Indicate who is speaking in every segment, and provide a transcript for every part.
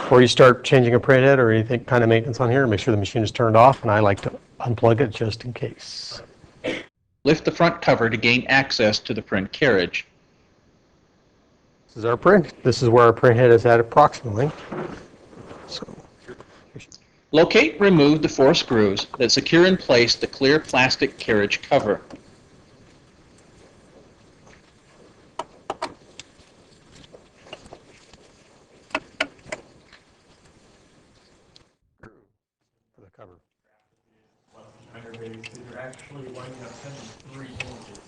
Speaker 1: Before you start changing a printhead or anything kind of maintenance on here, make sure the machine is turned off, and I like to unplug it just in case.
Speaker 2: Lift the front cover to gain access to the print carriage.
Speaker 1: This is our print. This is where our printhead is at approximately. So,
Speaker 2: Locate and remove the 4 screws that secure in place the clear plastic carriage cover.
Speaker 1: for the cover.
Speaker 3: You're actually winding up 3 inches.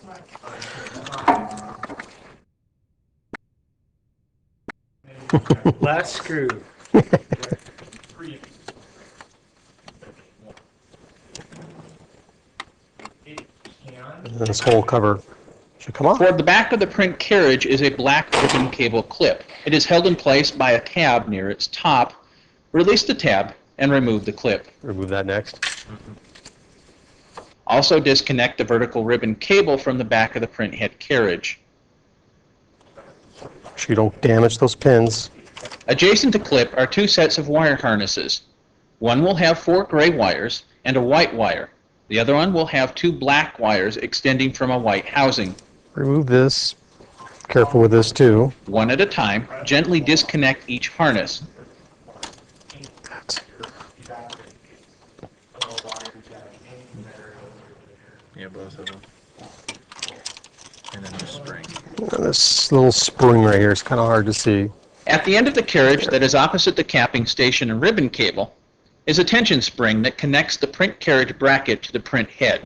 Speaker 3: Last screw. 3 inches.
Speaker 1: And this whole cover should come off.
Speaker 2: Toward the back of the print carriage is a black ribbon cable clip. It is held in place by a tab near its top. Release the tab and remove the clip.
Speaker 1: Remove that next.
Speaker 2: Also disconnect the vertical ribbon cable from the back of the print head carriage.
Speaker 1: Make sure you don't damage those pins.
Speaker 2: Adjacent to clip are 2 sets of wire harnesses. One will have 4 gray wires and a white wire. The other one will have 2 black wires extending from a white housing.
Speaker 1: Remove this. Careful with this too.
Speaker 2: One at a time, gently disconnect each harness.
Speaker 4: Yeah, both of them. And then the spring.
Speaker 1: And this little spring right here is kind of hard to see.
Speaker 2: At the end of the carriage that is opposite the capping station and ribbon cable is a tension spring that connects the print carriage bracket to the print head.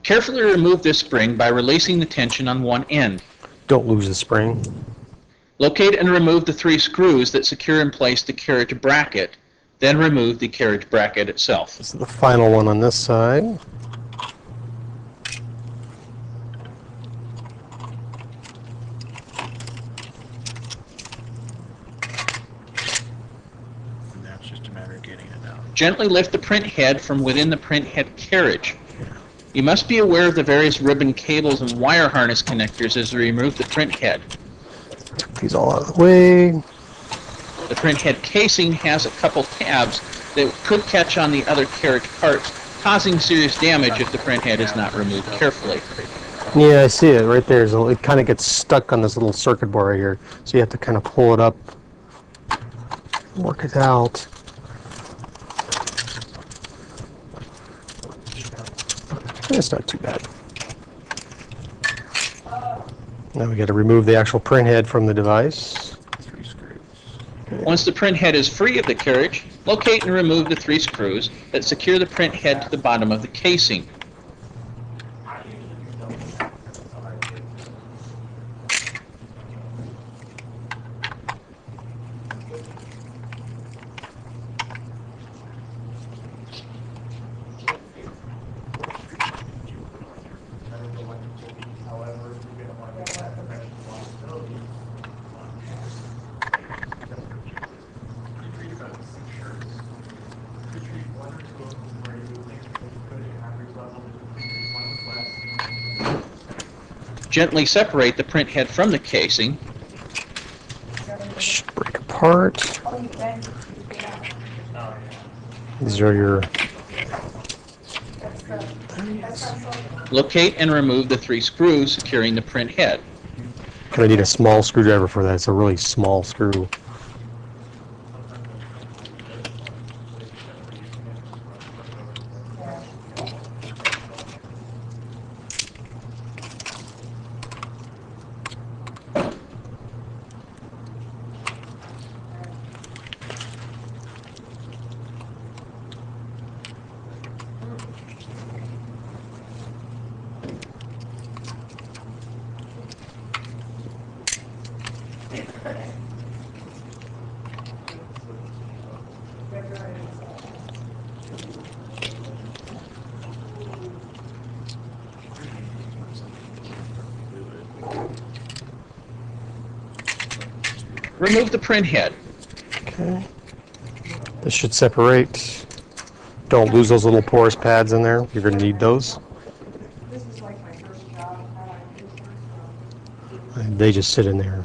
Speaker 2: Carefully remove this spring by releasing the tension on one end.
Speaker 1: Don't lose the spring.
Speaker 2: Locate and remove the 3 screws that secure in place the carriage bracket, then remove the carriage bracket itself.
Speaker 1: This is the final one on this side.
Speaker 4: And now it's just a matter of getting it out.
Speaker 2: Gently lift the print head from within the print head carriage. You must be aware of the various ribbon cables and wire harness connectors as you remove the print head.
Speaker 1: Took these all out of the way.
Speaker 2: The print head casing has a couple tabs that could catch on the other carriage parts, causing serious damage if the print head is not removed carefully.
Speaker 1: Yeah, I see it right there. So it kind of gets stuck on this little circuit board right here. So you have to kind of pull it up, work it out. It's not too bad. Now we got to remove the actual print head from the device.
Speaker 4: 3 screws.
Speaker 2: Once the print head is free of the carriage, locate and remove the 3 screws that secure the print head to the bottom of the casing. Gently separate the print head from the casing.
Speaker 1: Should break apart. These are your.
Speaker 2: Locate and remove the 3 screws securing the print head.
Speaker 1: Gonna need a small screwdriver for that. It's a really small screw.
Speaker 2: Remove the print head.
Speaker 1: Okay. This should separate. Don't lose those little porous pads in there. You're going to need those.
Speaker 5: This is like my first job.
Speaker 1: They just sit in there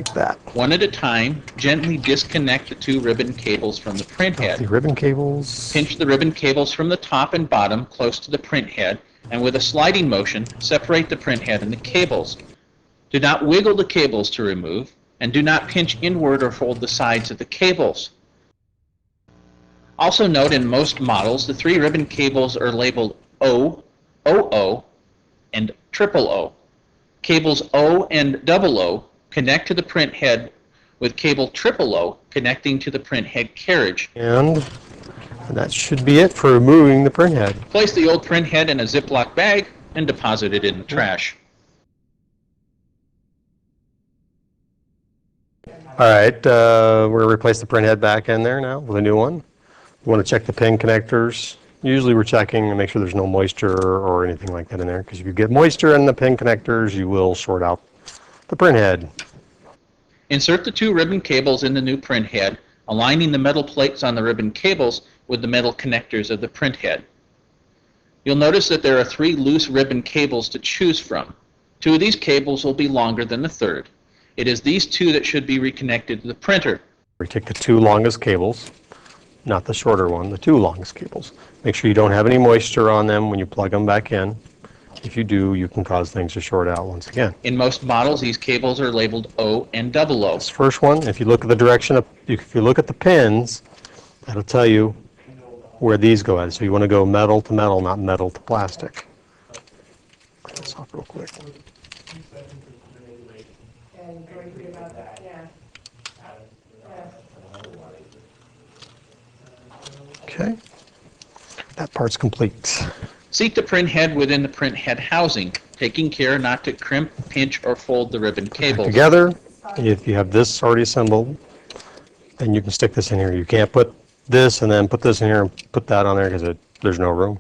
Speaker 1: like that.
Speaker 2: One at a time, gently disconnect the two ribbon cables from the print
Speaker 1: Got the
Speaker 2: head.
Speaker 1: ribbon cables.
Speaker 2: Pinch the ribbon cables from the top and bottom close to the print head, and with a sliding motion, separate the print head and the cables. Do not wiggle the cables to remove, and do not pinch inward or fold the sides of the cables. Also note, in most models, the three ribbon cables are labeled O, OO, and triple O. Cables O and double O connect to the print head, with cable triple O connecting to the print head carriage.
Speaker 1: And that should be it for removing the print head.
Speaker 2: Place the old print head in a Ziploc bag and deposit it in the trash.
Speaker 1: All right, we're going to replace the print head back in there now with a new one. You want to check the pin connectors. Usually we're checking to make sure there's no moisture or anything like that in there, because if you get moisture in the pin connectors, you will short out the print head.
Speaker 2: Insert the two ribbon cables in the new print head, aligning the metal plates on the ribbon cables with the metal connectors of the print head. You'll notice that there are three loose ribbon cables to choose from. Two of these cables will be longer than the third. It is these two that should be reconnected to the printer.
Speaker 1: We take the two longest cables, not the shorter one, the two longest cables. Make sure you don't have any moisture on them when you plug them back in. If you do, you can cause things to short out once again.
Speaker 2: In most models, these cables are labeled O and double O.
Speaker 1: This first one, if you look at the direction of, if you look at the pins, that'll tell you where these go at. So you want to go metal to metal, not metal to plastic. Clean this off real quick.
Speaker 5: And do I agree about that? Yeah.
Speaker 1: Okay, that part's complete.
Speaker 2: Seat the print head within the print head housing, taking care not to crimp, pinch, or fold the ribbon cables.
Speaker 1: Together, if you have this already assembled, then you can stick this in here. You can't put this and then put this in here and put that on there because there's no room.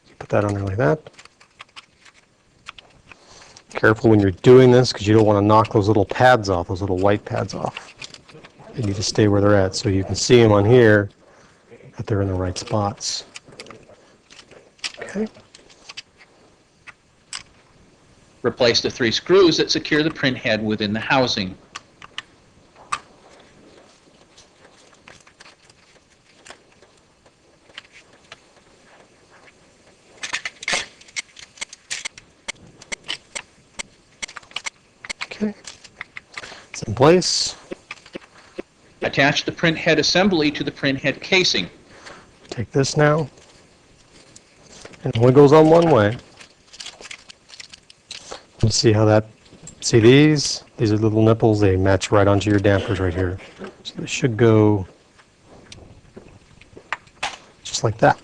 Speaker 1: You put that on there like that. Careful when you're doing this because you don't want to knock those little pads off, those little white pads off. They need to stay where they're at so you can see them on here that they're in the right spots. Okay.
Speaker 2: Replace the three screws that secure the print head within the housing.
Speaker 1: Okay. It's in place.
Speaker 2: Attach the print head assembly to the print head casing.
Speaker 1: Take this now. It only goes on one way. You see how that, see these? These are little nipples, they match right onto your dampers right here. So they should go just like that.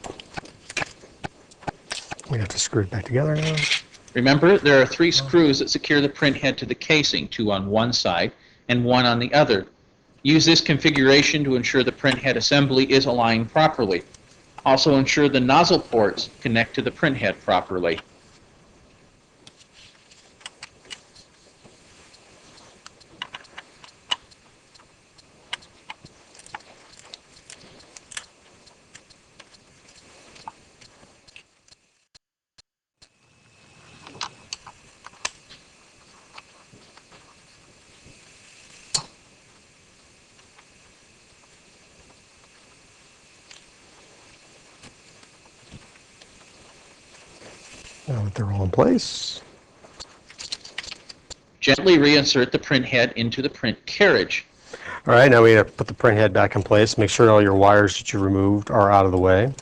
Speaker 1: We have to screw it back together now.
Speaker 2: Remember, there are three screws that secure the print head to the casing, two on one side and one on the other. Use this configuration to ensure the print head assembly is aligned properly. Also ensure the nozzle ports connect to the print head properly.
Speaker 1: Now that they're all in place,
Speaker 2: Gently reinsert the print head into the print carriage.
Speaker 1: all right, now we have to put the print head back in place. Make sure all your wires that you removed are out of the way,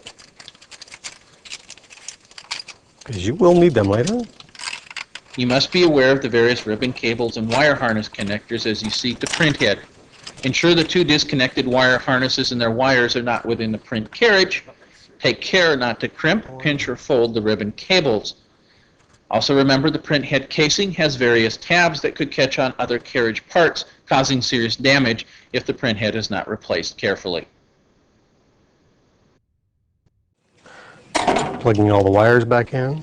Speaker 1: because you will need them later.
Speaker 2: You must be aware of the various ribbon cables and wire harness connectors as you seat the print head. Ensure the two disconnected wire harnesses and their wires are not within the print carriage. Take care not to crimp, pinch, or fold the ribbon cables. Also remember the print head casing has various tabs that could catch on other carriage parts, causing serious damage if the print head is not replaced carefully.
Speaker 1: Plugging all the wires back in.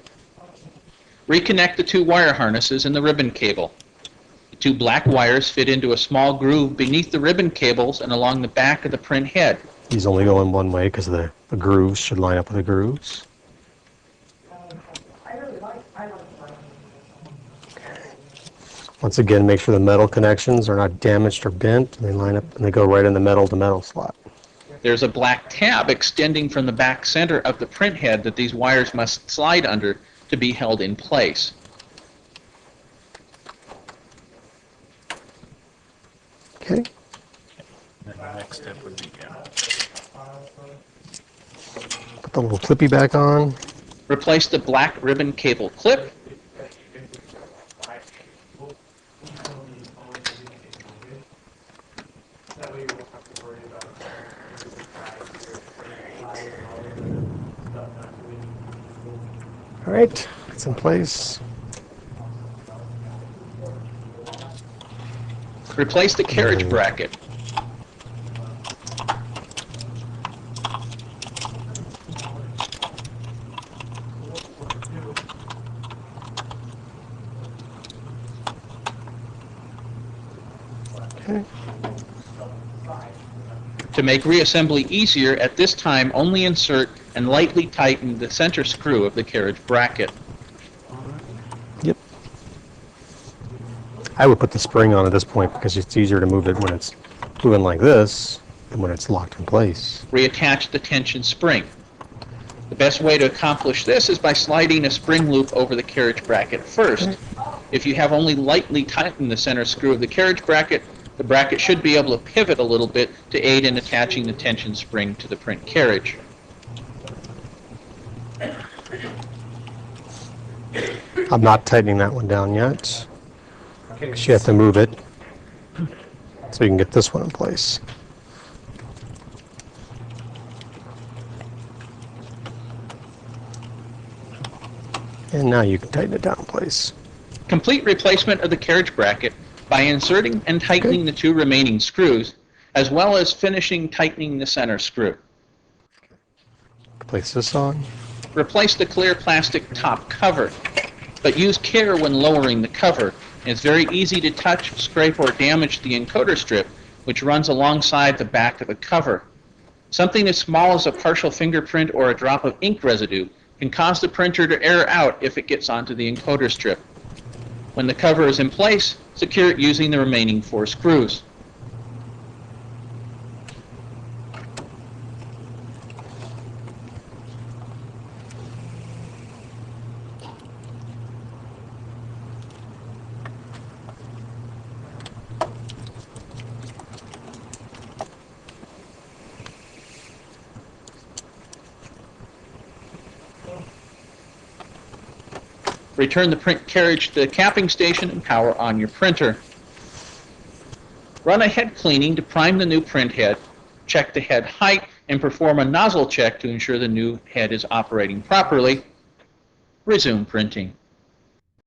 Speaker 2: Reconnect the two wire harnesses and the ribbon cable. The two black wires fit into a small groove beneath the ribbon cables and along the back of the print head.
Speaker 1: These only go in one way because the grooves should line up with the grooves.
Speaker 5: I like
Speaker 1: Once again, make sure the metal connections are not damaged or bent, and they line up and they go right in the metal to metal slot.
Speaker 2: There's a black tab extending from the back center of the print head that these wires must slide under to be held in place.
Speaker 1: Okay.
Speaker 4: And then the next step would be,
Speaker 1: Put the little clippy back on.
Speaker 2: Replace the black ribbon cable clip.
Speaker 3: That way you won't have to worry about stuff not doing.
Speaker 1: All right, it's in place.
Speaker 2: Replace the carriage bracket.
Speaker 1: Okay.
Speaker 2: To make reassembly easier, at this time only insert and lightly tighten the center screw of the carriage bracket.
Speaker 1: Yep. I would put the spring on at this point because it's easier to move it when it's moving like this than when it's locked in place.
Speaker 2: Reattach the tension spring. The best way to accomplish this is by sliding a spring loop over the carriage bracket first. If you have only lightly tightened the center screw of the carriage bracket, the bracket should be able to pivot a little bit to aid in attaching the tension spring to the print carriage.
Speaker 1: I'm not tightening that one down yet. 'Cause you have to move it so you can get this one in place. And now you can tighten it down in place.
Speaker 2: Complete replacement of the carriage bracket by inserting and tightening the two remaining screws, as well as finishing tightening the center screw.
Speaker 1: Place this on.
Speaker 2: Replace the clear plastic top cover, but use care when lowering the cover. It's very easy to touch, scrape, or damage the encoder strip, which runs alongside the back of the cover. Something as small as a partial fingerprint or a drop of ink residue can cause the printer to error out if it gets onto the encoder strip. When the cover is in place, secure it using the remaining 4 screws. Return the print carriage to the capping station and power on your printer. Run a head cleaning to prime the new print head, check the head height, and perform a nozzle check to ensure the new head is operating properly. Resume printing.